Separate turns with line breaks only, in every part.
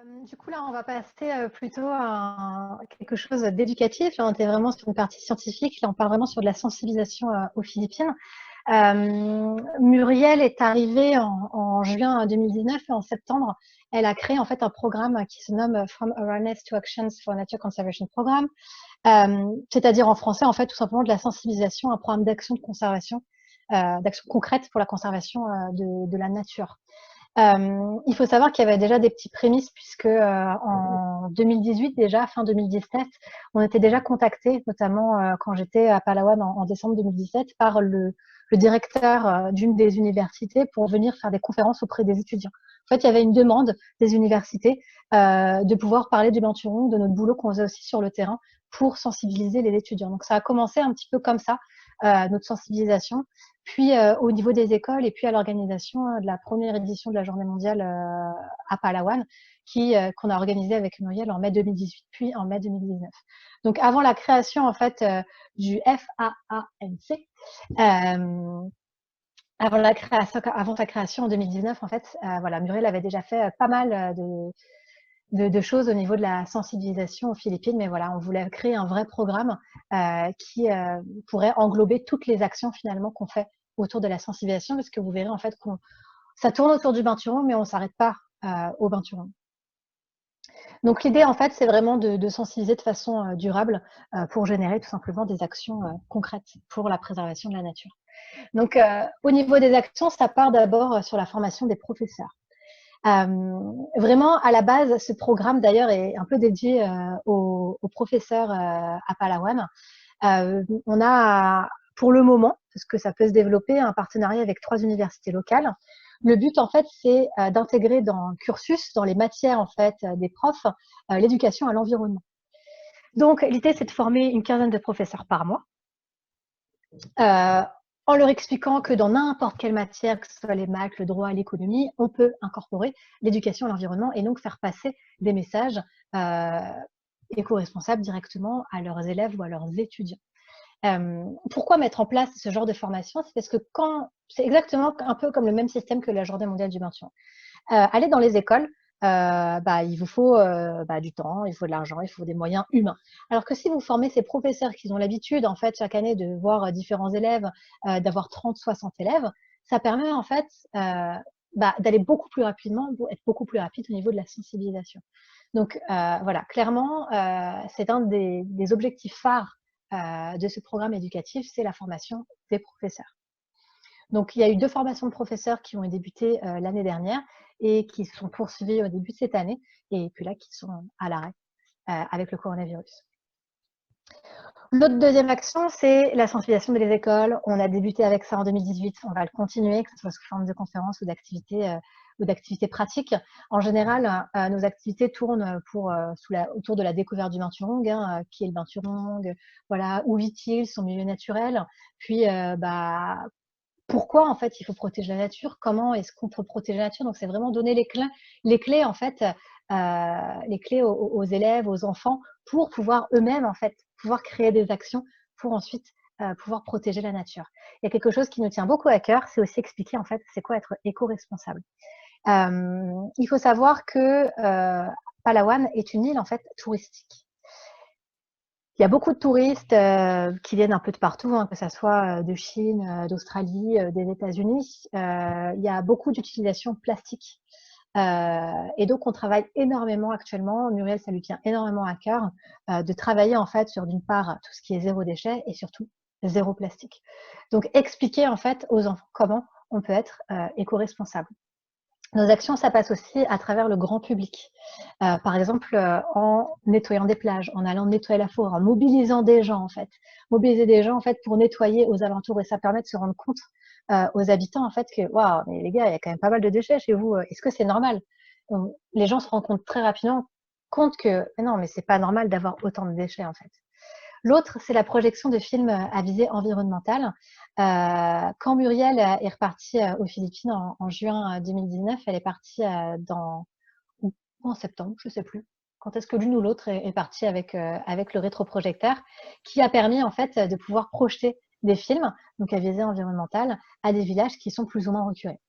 Du coup, là, on va passer plutôt à quelque chose d'éducatif. Là, on était vraiment sur une partie scientifique. Là, on parle vraiment sur de la sensibilisation aux Philippines. Muriel est arrivée en juin 2019 et en septembre, elle a créé en fait un programme qui se nomme From Awareness to Actions for Nature Conservation Program, c'est-à-dire en français en fait tout simplement de la sensibilisation, un programme d'action de conservation, d'action concrète pour la conservation de la nature. Il faut savoir qu'il y avait déjà des petits prémices puisque en 2018 déjà, fin 2017, on était déjà contacté, notamment quand j'étais à Palawan en décembre 2017, par le directeur d'une des universités pour venir faire des conférences auprès des étudiants. En fait, il y avait une demande des universités de pouvoir parler du binturong, de notre boulot qu'on faisait aussi sur le terrain pour sensibiliser les étudiants. Donc ça a commencé un petit peu comme ça, notre sensibilisation. Puis au niveau des écoles et puis à l'organisation de la première édition de la Journée mondiale à Palawan, qu'on a organisée avec Muriel en mai 2018, puis en mai 2019. Donc avant la création en fait du FAANC, avant sa création en 2019, en fait, voilà, Muriel avait déjà fait pas mal de choses au niveau de la sensibilisation aux Philippines, mais voilà, on voulait créer un vrai programme qui pourrait englober toutes les actions finalement qu'on fait autour de la sensibilisation, parce que vous verrez en fait que ça tourne autour du binturong, mais on ne s'arrête pas au binturong. Donc l'idée en fait, c'est vraiment de sensibiliser de façon durable pour générer tout simplement des actions concrètes pour la préservation de la nature. Donc au niveau des actions, ça part d'abord sur la formation des professeurs. Vraiment, à la base, ce programme d'ailleurs est un peu dédié aux professeurs à Palawan. On a, pour le moment, parce que ça peut se développer, un partenariat avec 3 universités locales. Le but, en fait, c'est d'intégrer dans le cursus, dans les matières en fait des profs, l'éducation à l'environnement. Donc, l'idée, c'est de former une quinzaine de professeurs par mois. En leur expliquant que dans n'importe quelle matière, que ce soit les maths, le droit, l'économie, on peut incorporer l'éducation à l'environnement et donc faire passer des messages éco-responsables directement à leurs élèves ou à leurs étudiants. Pourquoi mettre en place ce genre de formation? C'est parce que c'est exactement un peu comme le même système que la Journée mondiale du binturong. Aller dans les écoles, il vous faut du temps, il faut de l'argent, il faut des moyens humains. Alors que si vous formez ces professeurs qui ont l'habitude, en fait, chaque année de voir différents élèves, d'avoir 30, 60 élèves, ça permet en fait d'aller beaucoup plus rapidement, être beaucoup plus rapide au niveau de la sensibilisation. Donc voilà, clairement, c'est un des objectifs phares de ce programme éducatif, c'est la formation des professeurs. Donc, il y a eu 2 formations de professeurs qui ont débuté l'année dernière et qui sont poursuivies au début de cette année, et puis là, qui sont à l'arrêt avec le coronavirus. Notre deuxième action, c'est la sensibilisation des écoles. On a débuté avec ça en 2018, on va le continuer, que ce soit sous forme de conférences ou d'activités pratiques. En général, nos activités tournent autour de la découverte du binturong, qui est le binturong, voilà, où vit-il, son milieu naturel, puis pourquoi en fait il faut protéger la nature, comment est-ce qu'on peut protéger la nature. Donc c'est vraiment donner les clés en fait, les clés aux élèves, aux enfants pour pouvoir eux-mêmes en fait pouvoir créer des actions pour ensuite pouvoir protéger la nature. Il y a quelque chose qui nous tient beaucoup à cœur, c'est aussi expliquer en fait c'est quoi être éco-responsable. Il faut savoir que Palawan est une île en fait touristique. Il y a beaucoup de touristes qui viennent un peu de partout, que ce soit de Chine, d'Australie, des États-Unis. Il y a beaucoup d'utilisation plastique. Et donc, on travaille énormément actuellement. Muriel, ça lui tient énormément à cœur de travailler en fait sur d'une part tout ce qui est zéro déchet et surtout zéro plastique. Donc, expliquer en fait aux enfants comment on peut être éco-responsable. Nos actions, ça passe aussi à travers le grand public. Par exemple, en nettoyant des plages, en allant nettoyer la forêt, en mobilisant des gens, en fait. Mobiliser des gens, en fait, pour nettoyer aux alentours. Et ça permet de se rendre compte aux habitants, en fait, que, waouh, mais les gars, il y a quand même pas mal de déchets chez vous. Est-ce que c'est normal? Donc, les gens se rendent compte très rapidement que, mais non, mais c'est pas normal d'avoir autant de déchets, en fait. L'autre, c'est la projection de films à visée environnementale. Quand Muriel est repartie aux Philippines en juin 2019, elle est partie ou en septembre, je ne sais plus. Quand est-ce que l'une ou l'autre est partie avec le rétroprojecteur, qui a permis en fait de pouvoir projeter des films, donc à visée environnementale, à des villages qui sont plus ou moins reculés.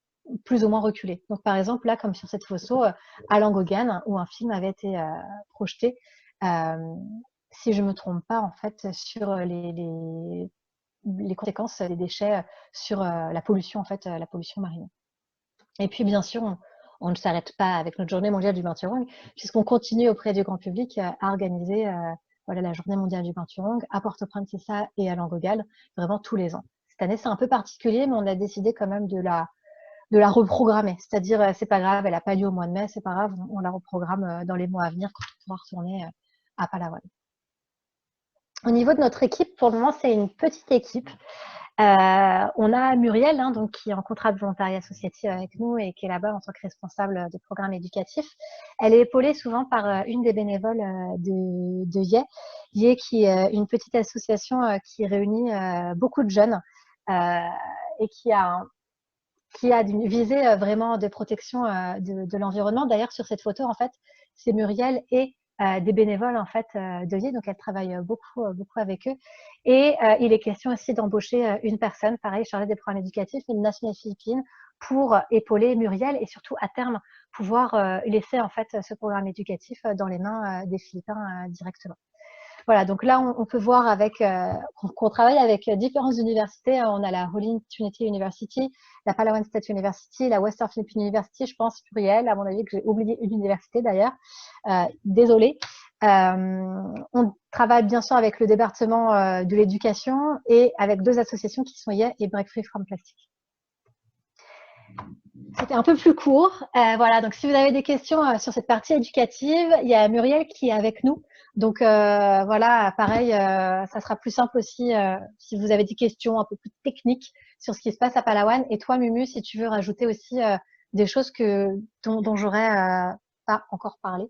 plus ou moins reculé. Donc, par exemple, là, comme sur cette photo, à Langogan, où un film avait été projeté, si je ne me trompe pas, en fait, sur les conséquences des déchets sur la pollution, en fait, la pollution marine. Et puis, bien sûr, on ne s'arrête pas avec notre journée mondiale du Binturong, puisqu'on continue auprès du grand public à organiser voilà, la journée mondiale du Binturong à Port-au-Prince, c'est ça, et à Langogal, vraiment tous les ans. Cette année, c'est un peu particulier, mais on a décidé quand même de la reprogrammer. C'est-à-dire, c'est pas grave, elle n'a pas lieu au mois de mai, c'est pas grave, on la reprogramme dans les mois à venir quand on pourra retourner à Palawan. Au niveau de notre équipe, pour le moment, c'est une petite équipe. On a Muriel, hein, donc, qui est en contrat de volontariat associatif avec nous et qui est là-bas en tant que responsable de programme éducatif. Elle est épaulée souvent par une des bénévoles de YE. YE, qui est une petite association qui réunit beaucoup de jeunes et qui a une visée vraiment de protection de l'environnement. D'ailleurs, sur cette photo, en fait, c'est Muriel et des bénévoles en fait de YE, donc elle travaille beaucoup avec eux. Et il est question aussi d'embaucher une personne, pareil, chargée des programmes éducatifs, une nationale philippine, pour épauler Muriel et surtout à terme pouvoir laisser en fait ce programme éducatif dans les mains des Philippins directement. Voilà, donc là, on peut voir qu'on travaille avec différentes universités. On a la Holy Trinity University, la Palawan State University, la Western Philippine University, je pense, pluriel, à mon avis, que j'ai oublié une université d'ailleurs. Désolée. On travaille bien sûr avec le département de l'éducation et avec 2 associations qui sont YE et Break Free from Plastic. C'était un peu plus court. Voilà, donc si vous avez des questions sur cette partie éducative, il y a Muriel qui est avec nous. Donc voilà, pareil, ça sera plus simple aussi si vous avez des questions un peu plus techniques sur ce qui se passe à Palawan. Et toi, Mumu, si tu veux rajouter aussi des choses dont j'aurais pas encore parlé.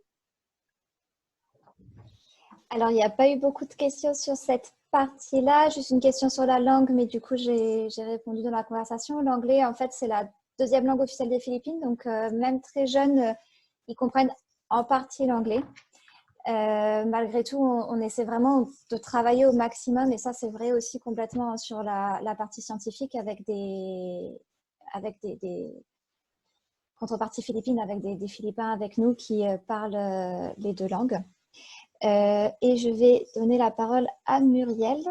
Alors, il n'y a pas eu beaucoup de questions sur cette partie-là, juste une question sur la langue, mais du coup, j'ai répondu dans la conversation. L'anglais, en fait, c'est la 2e langue officielle des Philippines, donc même très jeunes, ils comprennent en partie l'anglais. Malgré tout, on essaie vraiment de travailler au maximum, et ça, c'est vrai aussi complètement sur la partie scientifique avec des contreparties philippines, avec des Philippins avec nous qui parlent les 2 langues. Et je vais donner la parole à Muriel,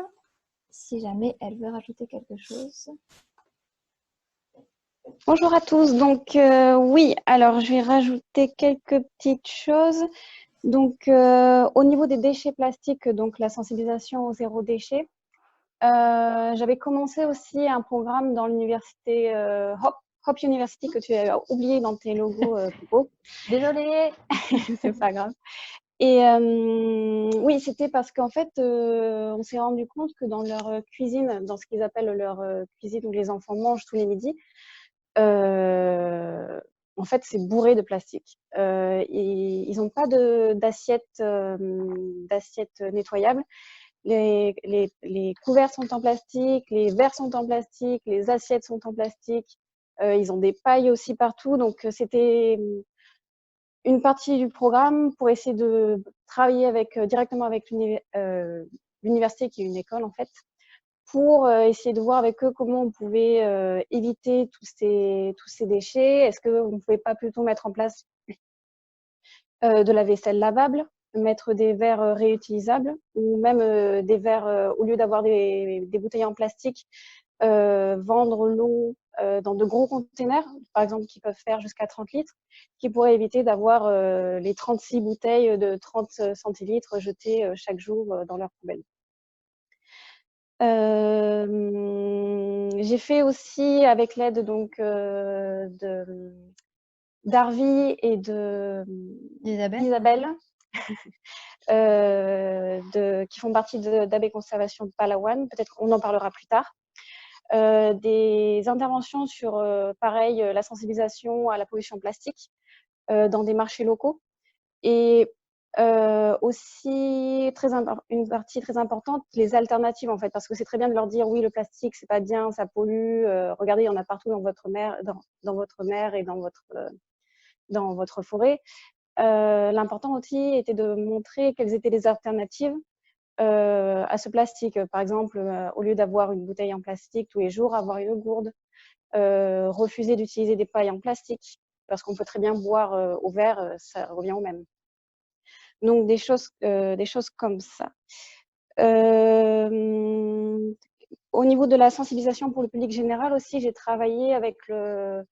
si jamais elle veut rajouter quelque chose.
Bonjour à tous. Donc oui, alors je vais rajouter quelques petites choses. Donc au niveau des déchets plastiques, donc la sensibilisation au 0 déchet, j'avais commencé aussi un programme dans l'université Hope University que tu as oublié dans tes logos, Coco.
Désolée.
C'est pas grave. Et oui, c'était parce qu'en fait, on s'est rendu compte que dans leur cuisine, dans ce qu'ils appellent leur cuisine où les enfants mangent tous les midis, en fait, c'est bourré de plastique. Ils n'ont pas d'assiettes nettoyables. Les couverts sont en plastique, les verres sont en plastique, les assiettes sont en plastique. Ils ont des pailles aussi partout. Donc, c'était une partie du programme pour essayer de travailler directement avec l'université, qui est une école en fait, pour essayer de voir avec eux comment on pouvait éviter tous ces déchets. Est-ce qu'on ne pouvait pas plutôt mettre en place de la vaisselle lavable, mettre des verres réutilisables, ou même des verres, au lieu d'avoir des bouteilles en plastique, vendre l'eau dans de gros containers, par exemple, qui peuvent faire jusqu'à 30 litres, qui pourraient éviter d'avoir les 36 bouteilles de 30 centilitres jetées chaque jour dans leur poubelle. J'ai fait aussi, avec l'aide donc d'Arvi et d'Isabelle, qui font partie d'AB Conservation de Palawan, peut-être qu'on en parlera plus tard, des interventions sur, pareil, la sensibilisation à la pollution plastique dans des marchés locaux, et aussi une partie très importante, les alternatives en fait, parce que c'est très bien de leur dire oui, le plastique c'est pas bien, ça pollue, regardez, il y en a partout dans votre mer, dans votre mer et dans votre forêt. L'important aussi était de montrer quelles étaient les alternatives à ce plastique. Par exemple, au lieu d'avoir une bouteille en plastique tous les jours, avoir une gourde. refuser d'utiliser des pailles en plastique, parce qu'on peut très bien boire au verre, ça revient au même. Donc des choses comme ça. Au niveau de la sensibilisation pour le public général aussi, j'ai travaillé avec un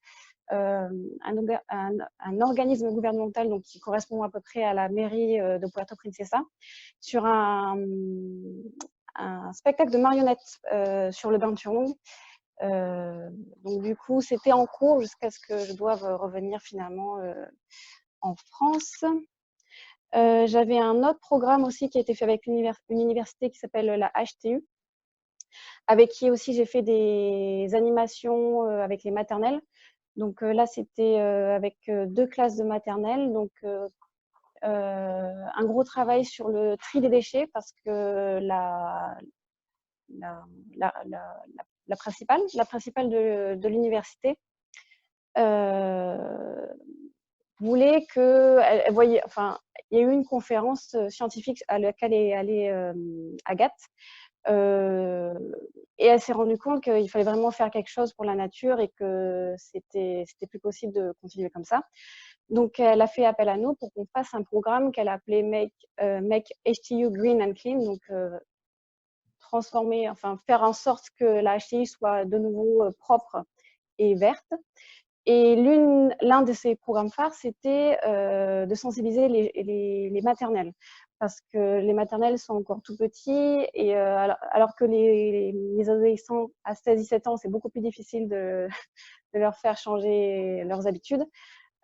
organisme gouvernemental donc, qui correspond à peu près à la mairie de Puerto Princesa sur un spectacle de marionnettes sur le bain Turlong. Donc du coup, c'était en cours jusqu'à ce que je doive revenir finalement en France. J'avais un autre programme aussi qui a été fait avec une université qui s'appelle la HTU, avec qui aussi j'ai fait des animations avec les maternelles. Donc là, c'était avec 2 classes de maternelle. Donc un gros travail sur le tri des déchets parce que la principale de l'université voulait que, elle voyait, enfin, il y a eu une conférence scientifique à laquelle est allée Agathe, et elle s'est rendue compte qu'il fallait vraiment faire quelque chose pour la nature et que c'était plus possible de continuer comme ça. Donc, elle a fait appel à nous pour qu'on fasse un programme qu'elle appelait Make HTU Green and Clean, donc transformer, enfin faire en sorte que la HTU soit de nouveau propre et verte. Et l'un de ces programmes phares, c'était de sensibiliser les maternelles, parce que les maternelles sont encore tout petits, et alors que les adolescents à 16-17 ans, c'est beaucoup plus difficile de leur faire changer leurs habitudes,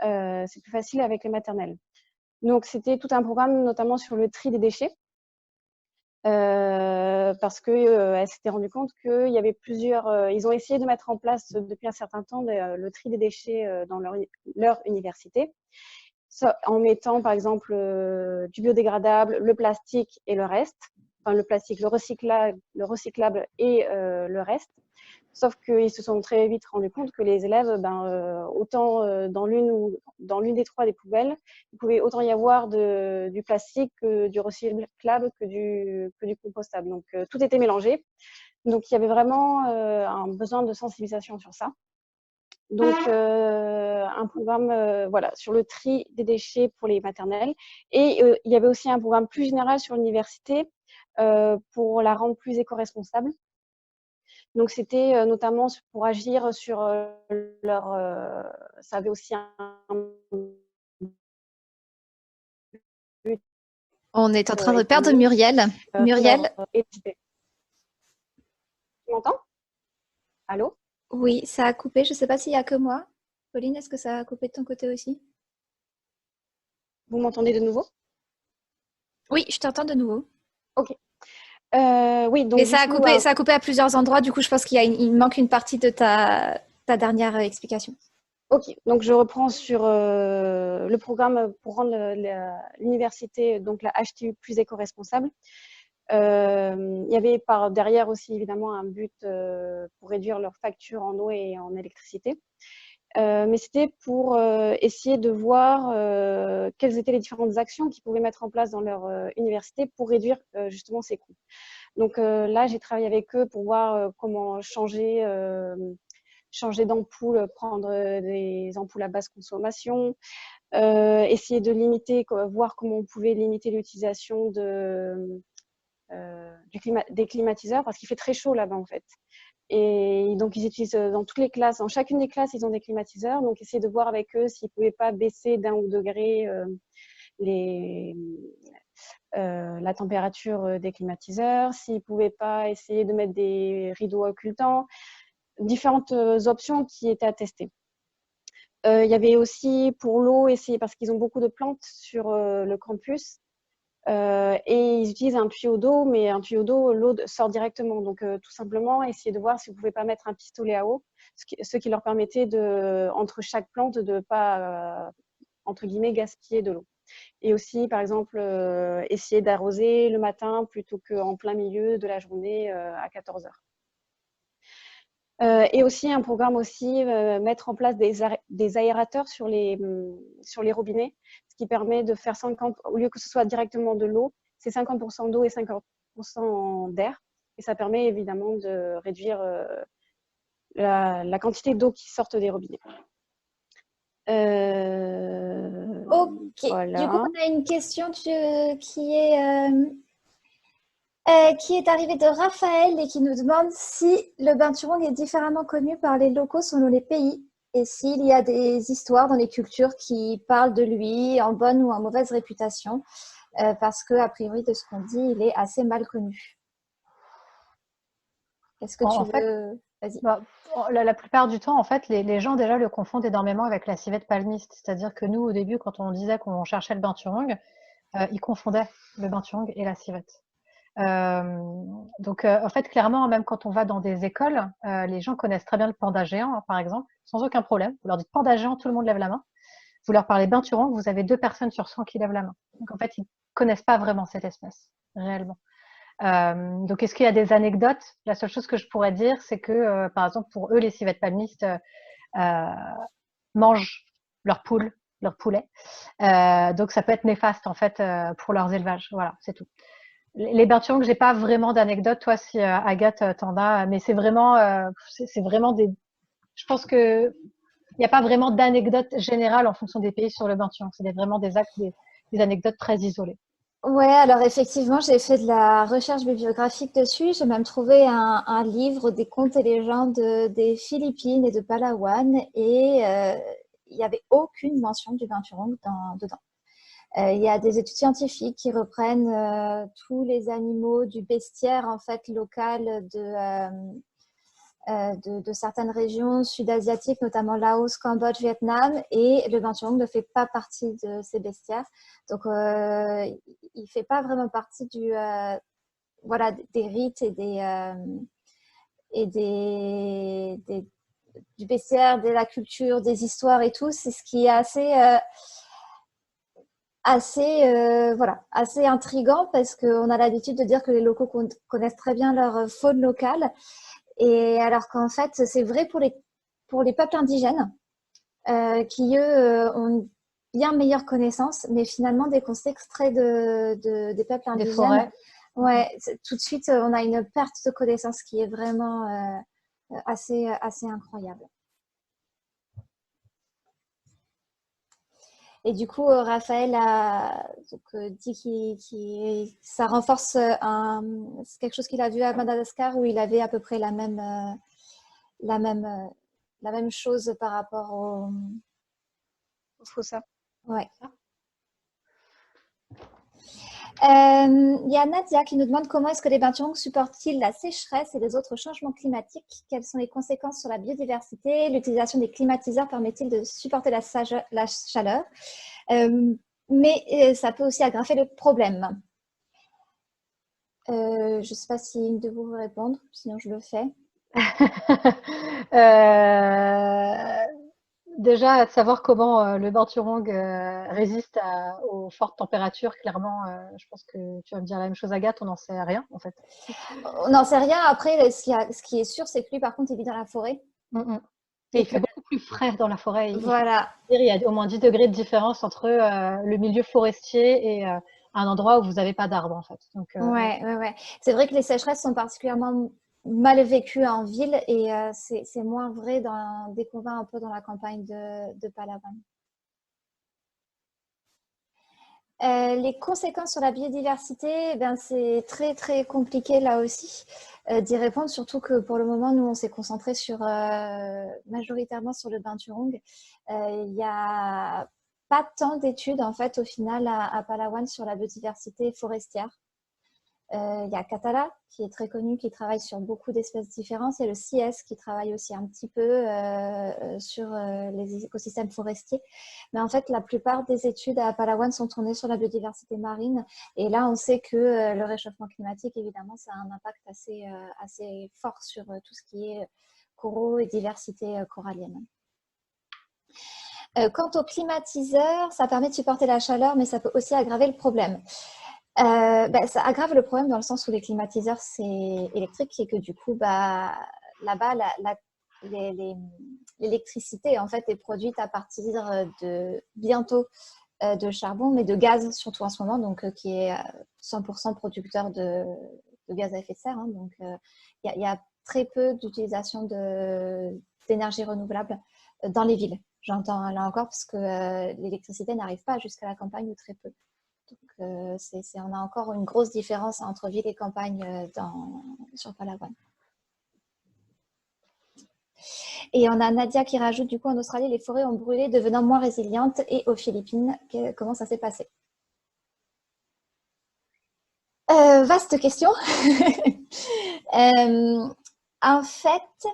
c'est plus facile avec les maternelles. Donc c'était tout un programme notamment sur le tri des déchets, parce qu'elle s'était rendue compte qu'il y avait plusieurs... ils ont essayé de mettre en place depuis un certain temps le tri des déchets dans leur université, en mettant par exemple du biodégradable, le plastique et le reste, enfin le plastique, le recyclable et le reste. Sauf qu'ils se sont très vite rendus compte que les élèves, autant dans l'une des 3 des poubelles, il pouvait autant y avoir du plastique que du recyclable que du compostable. Donc tout était mélangé. Donc il y avait vraiment un besoin de sensibilisation sur ça. Donc un programme voilà, sur le tri des déchets pour les maternelles. Et il y avait aussi un programme plus général sur l'université pour la rendre plus éco-responsable. Donc, c'était notamment pour agir sur ça avait aussi un but.
On est en train de perdre Muriel. Muriel?
Tu m'entends? Allô?
Oui, ça a coupé. Je ne sais pas s'il n'y a que moi. Pauline, est-ce que ça a coupé de ton côté aussi?
Vous m'entendez de nouveau?
Oui, je t'entends de nouveau.
Ok. Oui, donc
mais ça a coupé à plusieurs endroits. Du coup, je pense il manque une partie de ta dernière explication.
Ok, donc je reprends sur le programme pour rendre l'université, donc la HTU, plus éco-responsable. Il y avait par derrière aussi évidemment un but pour réduire leurs factures en eau et en électricité. Mais c'était pour essayer de voir quelles étaient les différentes actions qu'ils pouvaient mettre en place dans leur université pour réduire justement ces coûts. Donc là, j'ai travaillé avec eux pour voir comment changer d'ampoules, prendre des ampoules à basse consommation, essayer de limiter, voir comment on pouvait limiter l'utilisation des climatiseurs, parce qu'il fait très chaud là-bas en fait. Et donc, ils utilisent dans toutes les classes, dans chacune des classes, ils ont des climatiseurs. Donc, essayer de voir avec eux s'ils ne pouvaient pas baisser d'1 ou 2 degrés la température des climatiseurs, s'ils ne pouvaient pas essayer de mettre des rideaux occultants, différentes options qui étaient à tester. Il y avait aussi pour l'eau, parce qu'ils ont beaucoup de plantes sur le campus, et ils utilisent un tuyau d'eau, mais un tuyau d'eau, l'eau sort directement. Donc, tout simplement, essayer de voir si vous ne pouvez pas mettre un pistolet à eau, ce qui leur permettait, entre chaque plante, de ne pas, entre guillemets, gaspiller de l'eau. Et aussi, par exemple, essayer d'arroser le matin plutôt qu'en plein milieu de la journée à 14 heures. Et aussi, un programme aussi, mettre en place des aérateurs sur les robinets, ce qui permet de faire 50, au lieu que ce soit directement de l'eau, c'est 50% d'eau et 50% d'air. Et ça permet évidemment de réduire la quantité d'eau qui sortent des robinets.
Ok, du coup,
Voilà.
on a une question qui est arrivée de Raphaël et qui nous demande si le binturong est différemment connu par les locaux selon les pays et s'il y a des histoires dans les cultures qui parlent de lui en bonne ou en mauvaise réputation, parce que, a priori, de ce qu'on dit, il est assez mal connu. Est-ce que tu
En fait,
veux... Vas-y.
bah, la plupart du temps, en fait, les gens déjà le confondent énormément avec la civette palmiste. C'est-à-dire que nous, au début, quand on disait qu'on cherchait le binturong, ils confondaient le binturong et la civette. Donc, en fait, clairement, même quand on va dans des écoles, les gens connaissent très bien le panda géant, hein, par exemple, sans aucun problème. Vous leur dites panda géant, tout le monde lève la main. Vous leur parlez binturong, vous avez 2 personnes sur 100 qui lèvent la main. Donc, en fait, ils connaissent pas vraiment cette espèce, réellement. Donc, est-ce qu'il y a des anecdotes? La seule chose que je pourrais dire, c'est que, par exemple, pour eux, les civettes palmistes mangent leurs poules, leurs poulets. Donc, ça peut être néfaste, en fait, pour leurs élevages. Voilà, c'est tout. Les binturongs, j'ai pas vraiment d'anecdotes. Toi, si Agathe t'en as, mais c'est vraiment des. Je pense que il n'y a pas vraiment d'anecdotes générales en fonction des pays sur le binturong. C'est vraiment des anecdotes très isolées.
Ouais, alors effectivement, j'ai fait de la recherche bibliographique dessus. J'ai même trouvé un livre des contes et légendes des Philippines et de Palawan et il n'y avait aucune mention du binturong dedans. Il y a des études scientifiques qui reprennent tous les animaux du bestiaire en fait local de certaines régions sud-asiatiques, notamment Laos, Cambodge, Vietnam, et le binturong ne fait pas partie de ces bestiaires. Donc, il ne fait pas vraiment partie voilà, des rites et du bestiaire, de la culture, des histoires et tout. C'est ce qui est assez intriguant parce qu'on a l'habitude de dire que les locaux connaissent très bien leur faune locale. Et alors qu'en fait, c'est vrai pour les peuples indigènes qui, eux, ont une bien meilleure connaissance, mais finalement, dès qu'on s'extrait des peuples
Des
indigènes,
forêts.
ouais, tout de suite, on a une perte de connaissance qui est vraiment assez incroyable. Et du coup, Raphaël a dit que ça renforce c'est quelque chose qu'il a vu à Madagascar où il avait à peu près la même chose par rapport au
Fossa.
Ouais. Il y a Nadia qui nous demande comment est-ce que les binturongs supportent-ils la sécheresse et les autres changements climatiques? Quelles sont les conséquences sur la biodiversité? L'utilisation des climatiseurs permet-il de supporter la chaleur? Mais ça peut aussi aggraver le problème. Je ne sais pas si une de vous veut répondre, sinon je le fais.
Déjà, de savoir comment le binturong résiste aux fortes températures, clairement, je pense que tu vas me dire la même chose, Agathe, on n'en sait rien, en fait.
On n'en sait rien. Après, ce qui est sûr, c'est que lui, par contre, il vit dans la forêt.
Et il fait beaucoup plus frais dans la forêt.
Voilà.
Il y a au moins 10 degrés de différence entre le milieu forestier et un endroit où vous n'avez pas d'arbres, en fait. Donc,
Ouais. C'est vrai que les sécheresses sont particulièrement mal vécues en ville et c'est moins vrai dès qu'on va un peu dans la campagne de Palawan. Les conséquences sur la biodiversité, ben, c'est très très compliqué là aussi d'y répondre, surtout que pour le moment, nous, on s'est concentré majoritairement sur le binturong. Il n'y a pas tant d'études en fait au final à Palawan sur la biodiversité forestière. Il y a Katala qui est très connu, qui travaille sur beaucoup d'espèces différentes. Il y a le CIES qui travaille aussi un petit peu sur les écosystèmes forestiers. Mais en fait, la plupart des études à Palawan sont tournées sur la biodiversité marine. Et là, on sait que le réchauffement climatique, évidemment, ça a un impact assez fort sur tout ce qui est coraux et diversité corallienne. Quant au climatiseur, ça permet de supporter la chaleur, mais ça peut aussi aggraver le problème. Ça aggrave le problème dans le sens où les climatiseurs, c'est électrique et que du coup, là-bas, l'électricité en fait est produite à partir bientôt de charbon, mais de gaz surtout en ce moment, donc qui est 100% producteur de gaz à effet de serre. Hein, donc, il y a très peu d'utilisation d'énergie renouvelable dans les villes. J'entends là encore parce que l'électricité n'arrive pas jusqu'à la campagne ou très peu. Donc, on a encore une grosse différence entre ville et campagne sur Palawan. Et on a Nadia qui rajoute, du coup, en Australie, les forêts ont brûlé, devenant moins résilientes. Et aux Philippines, comment ça s'est passé? Vaste question. En fait,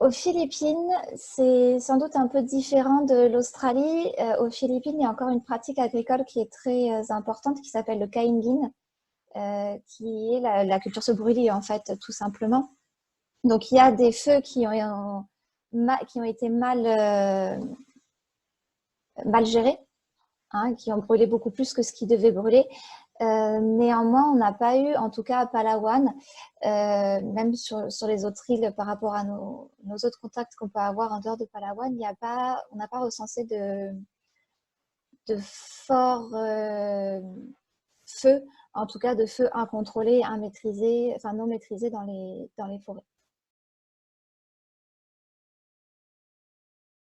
aux Philippines, c'est sans doute un peu différent de l'Australie. Aux Philippines, il y a encore une pratique agricole qui est très importante, qui s'appelle le kaingin, qui est la culture se brûler, en fait, tout simplement. Donc, il y a des feux qui ont été mal gérés, hein, qui ont brûlé beaucoup plus que ce qui devait brûler. Néanmoins, on n'a pas eu, en tout cas à Palawan, même sur les autres îles par rapport à nos autres contacts qu'on peut avoir en dehors de Palawan, on n'a pas recensé de forts feux, en tout cas de feux incontrôlés, non maîtrisés dans les forêts.